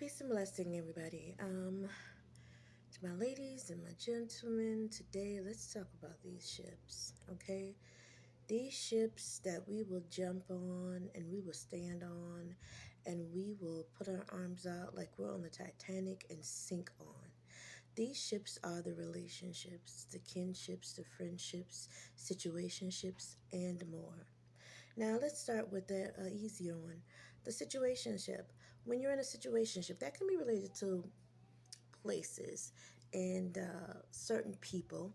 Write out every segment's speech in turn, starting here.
Peace and blessing, everybody. To my ladies and my gentlemen, today let's talk about these ships, okay? These ships that we will jump on and we will stand on and we will put our arms out like we're on the Titanic and sink on. These ships are the relationships, the kinships, the friendships, situationships, and more. Now let's start with the easier one, the situationship. When you're in a situationship, that can be related to places and certain people,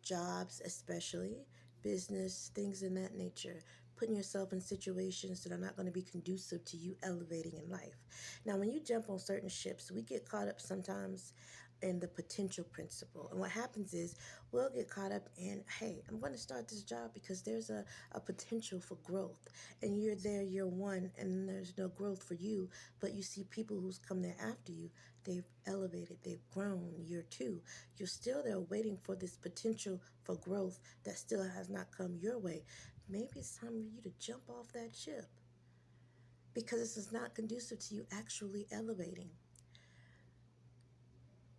jobs especially, business, things in that nature. Putting yourself in situations that are not going to be conducive to you elevating in life. Now, when you jump on certain ships, we get caught up sometimes in the potential principle. And what happens is we'll get caught up in, hey, I'm going to start this job because there's a potential for growth. And you're there year one and there's no growth for you, but you see people who's come there after you. They've elevated, they've grown year two. You're still there waiting for this potential for growth that still has not come your way. Maybe it's time for you to jump off that ship because this is not conducive to you actually elevating.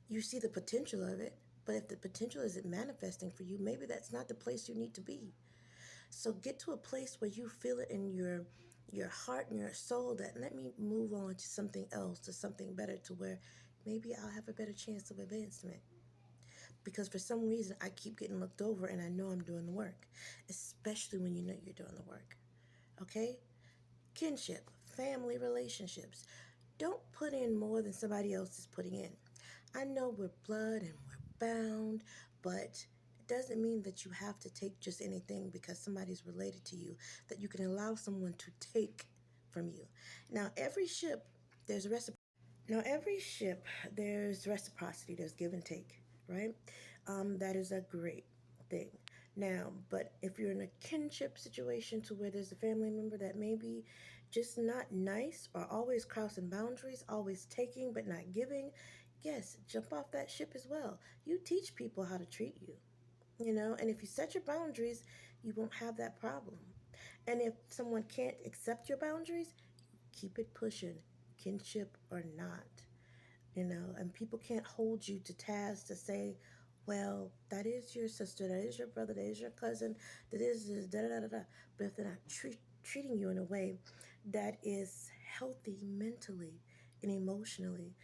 You see the potential of it, but if the potential isn't manifesting for you, maybe that's not the place you need to be. So get to a place where you feel it in your heart and your soul that let me move on to something else, to something better, to where maybe I'll have a better chance of advancement. Because for some reason I keep getting looked over and I know I'm doing the work, especially when you know you're doing the work. Okay? Kinship, family relationships. Don't put in more than somebody else is putting in. I know we're blood and we're bound, but it doesn't mean that you have to take just anything because somebody's related to you, that you can allow someone to take from you. Now, there's reciprocity. Every ship, there's reciprocity, there's give and take, right? That is a great thing. Now, but if you're in a kinship situation to where there's a family member that may be just not nice or always crossing boundaries, always taking but not giving, yes, jump off that ship as well. You teach people how to treat you, and if you set your boundaries, you won't have that problem. And if someone can't accept your boundaries, keep it pushing, kinship or not, and people can't hold you to task to say, well, that is your sister, that is your brother, that is your cousin, that is da da da da da. But if they're not treating you in a way that is healthy mentally and emotionally,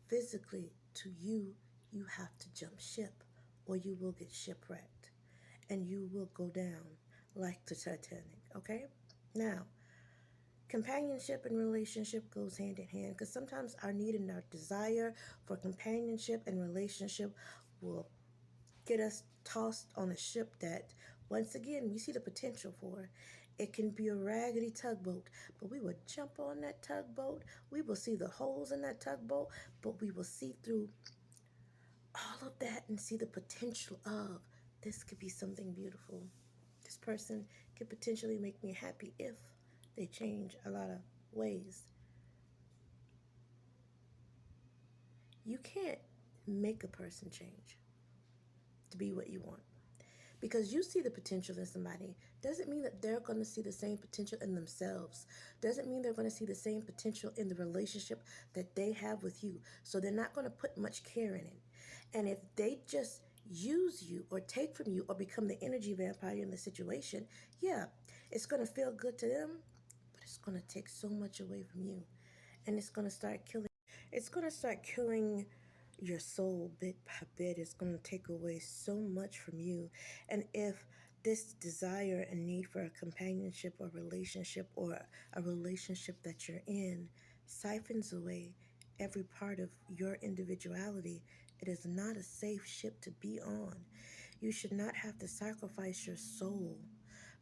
physically to you, you have to jump ship or you will get shipwrecked and you will go down like the Titanic, okay? Now, companionship and relationship goes hand in hand because sometimes our need and our desire for companionship and relationship will get us tossed on a ship that, once again, we see the potential for. It can be a raggedy tugboat, but we will jump on that tugboat. We will see the holes in that tugboat, but we will see through all of that and see the potential of this could be something beautiful. This person could potentially make me happy if they change a lot of ways. You can't make a person change to be what you want. Because you see the potential in somebody doesn't mean that they're going to see the same potential in themselves. Doesn't mean they're going to see the same potential in the relationship that they have with you. So they're not going to put much care in it. And if they just use you or take from you or become the energy vampire in the situation, yeah, it's going to feel good to them, but it's going to take so much away from you. And it's going to start killing your soul bit by bit. Is going to take away so much from you. And if this desire and need for a companionship or relationship or a relationship that you're in siphons away every part of your individuality, it is not a safe ship to be on. You should not have to sacrifice your soul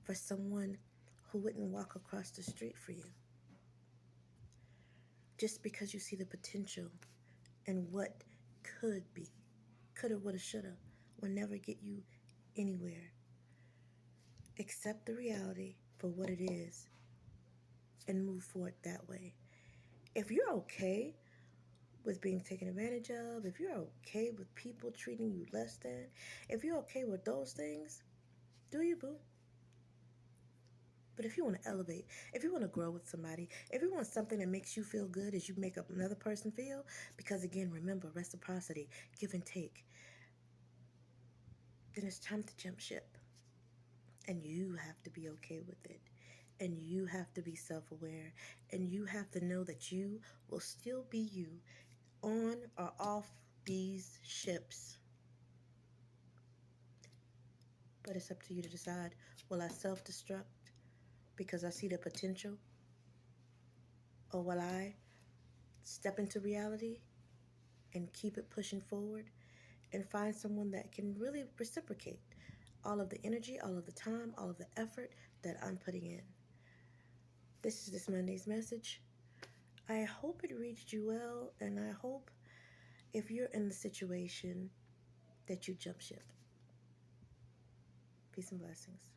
for someone who wouldn't walk across the street for you just because you see the potential and what could be. Coulda, woulda, shoulda will never get you anywhere. Accept the reality for what it is and move forward that way. If you're okay with being taken advantage of, if you're okay with people treating you less than, if you're okay with those things, do you, boo? But if you want to elevate, if you want to grow with somebody, if you want something that makes you feel good as you make up another person feel, because again, remember reciprocity, give and take, then it's time to jump ship. And you have to be okay with it. And you have to be self aware. And you have to know that you will still be you on or off these ships. But it's up to you to decide, will I self destruct because I see the potential? Or will I step into reality and keep it pushing forward and find someone that can really reciprocate all of the energy, all of the time, all of the effort that I'm putting in? This is this Monday's message. I hope it reached you well, and I hope if you're in the situation that you jump ship. Peace and blessings.